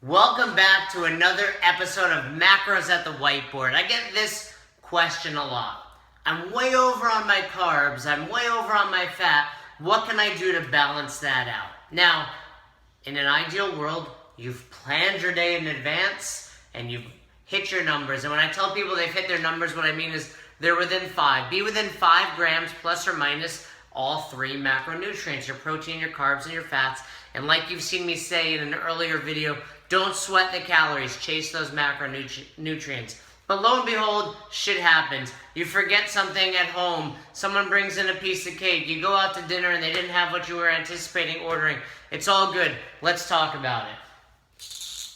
Welcome back to another episode of Macros at the Whiteboard. I get this question a lot. I'm way over on my carbs, I'm way over on my fat. What can I do to balance that out? Now, in an ideal world, you've planned your day in advance and you've hit your numbers. And when I tell people they've hit their numbers, what I mean is they're within 5. Be within 5 grams plus or minus all 3 macronutrients, your protein, your carbs, and your fats. And like you've seen me say in an earlier video, don't sweat the calories, chase those macronutrients. But lo and behold, shit happens. You forget something at home, someone brings in a piece of cake, you go out to dinner and they didn't have what you were anticipating ordering. It's all good. Let's talk about it.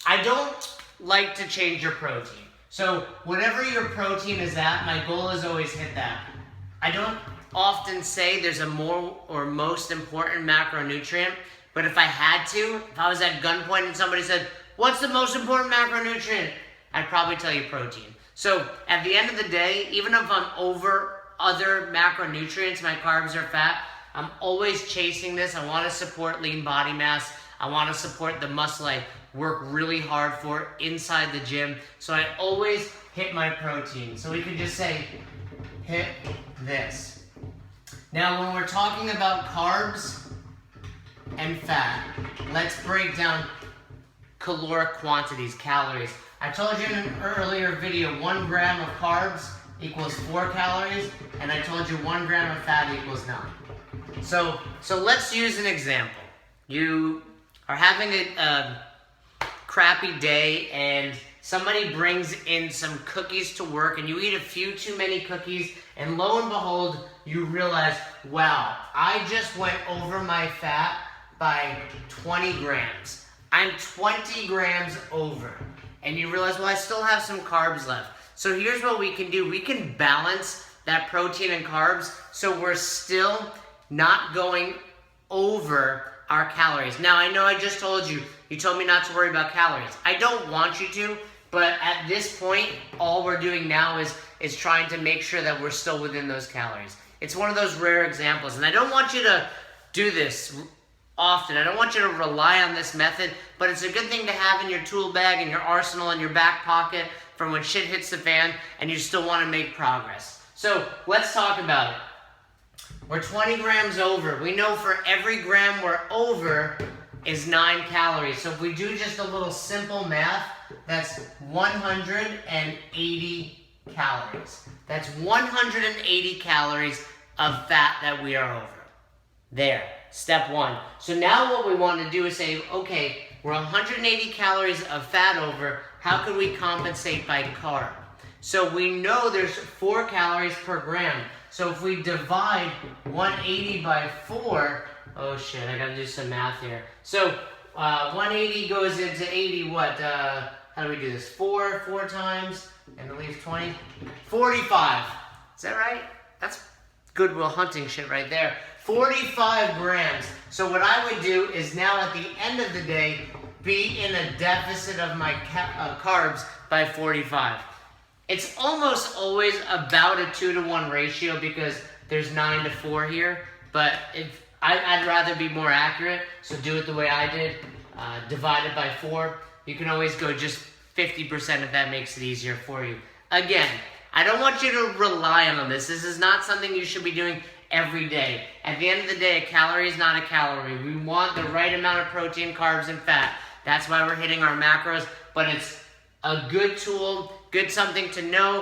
I don't like to change your protein. So whatever your protein is at, my goal is always hit that. I don't often say there's a more or most important macronutrient, but if I had to, if I was at gunpoint and somebody said, what's the most important macronutrient? I'd probably tell you protein. So at the end of the day, even if I'm over other macronutrients, my carbs or fat, I'm always chasing this. I want to support lean body mass. I want to support the muscle I work really hard for inside the gym. So I always hit my protein. So we could just say, hit this. Now when we're talking about carbs and fat, let's break down caloric quantities, calories. I told you in an earlier video, 1 gram of carbs equals 4 calories, and I told you 1 gram of fat equals 9. So let's use an example. You are having a crappy day and somebody brings in some cookies to work and you eat a few too many cookies and lo and behold, you realize, wow, I just went over my fat by 20 grams. I'm 20 grams over. And you realize, well, I still have some carbs left. So here's what we can do. We can balance that protein and carbs so we're still not going over our calories. Now, I know I just told you, you told me not to worry about calories. I don't want you to, but at this point, all we're doing now is trying to make sure that we're still within those calories. It's one of those rare examples, and I don't want you to do this often. I don't want you to rely on this method, but it's a good thing to have in your tool bag, in your arsenal, in your back pocket for when shit hits the fan and you still want to make progress. So let's talk about it. We're 20 grams over. We know for every gram we're over is 9 calories. So if we do just a little simple math, that's 180 calories. That's 180 calories of fat that we are over. There. Step 1. So now what we want to do is say, okay, we're 180 calories of fat over. How can we compensate by carb? So we know there's 4 calories per gram. So if we divide 180 by 4, oh shit, I gotta do some math here. So 180 goes into 80, what? How do we do this? 4 times, and it leaves 20? 45. Is that right? That's Goodwill Hunting shit right there. 45 grams. So what I would do is now at the end of the day, be in a deficit of my carbs by 45. It's almost always about a 2-to-1 ratio because there's 9 to 4 here, but I'd rather be more accurate, so do it the way I did, divide it by 4. You can always go just 50% if that makes it easier for you. Again, I don't want you to rely on this. This is not something you should be doing every day. At the end of the day, a calorie is not a calorie. We want the right amount of protein, carbs, and fat. That's why we're hitting our macros, but it's a good tool, good something to know,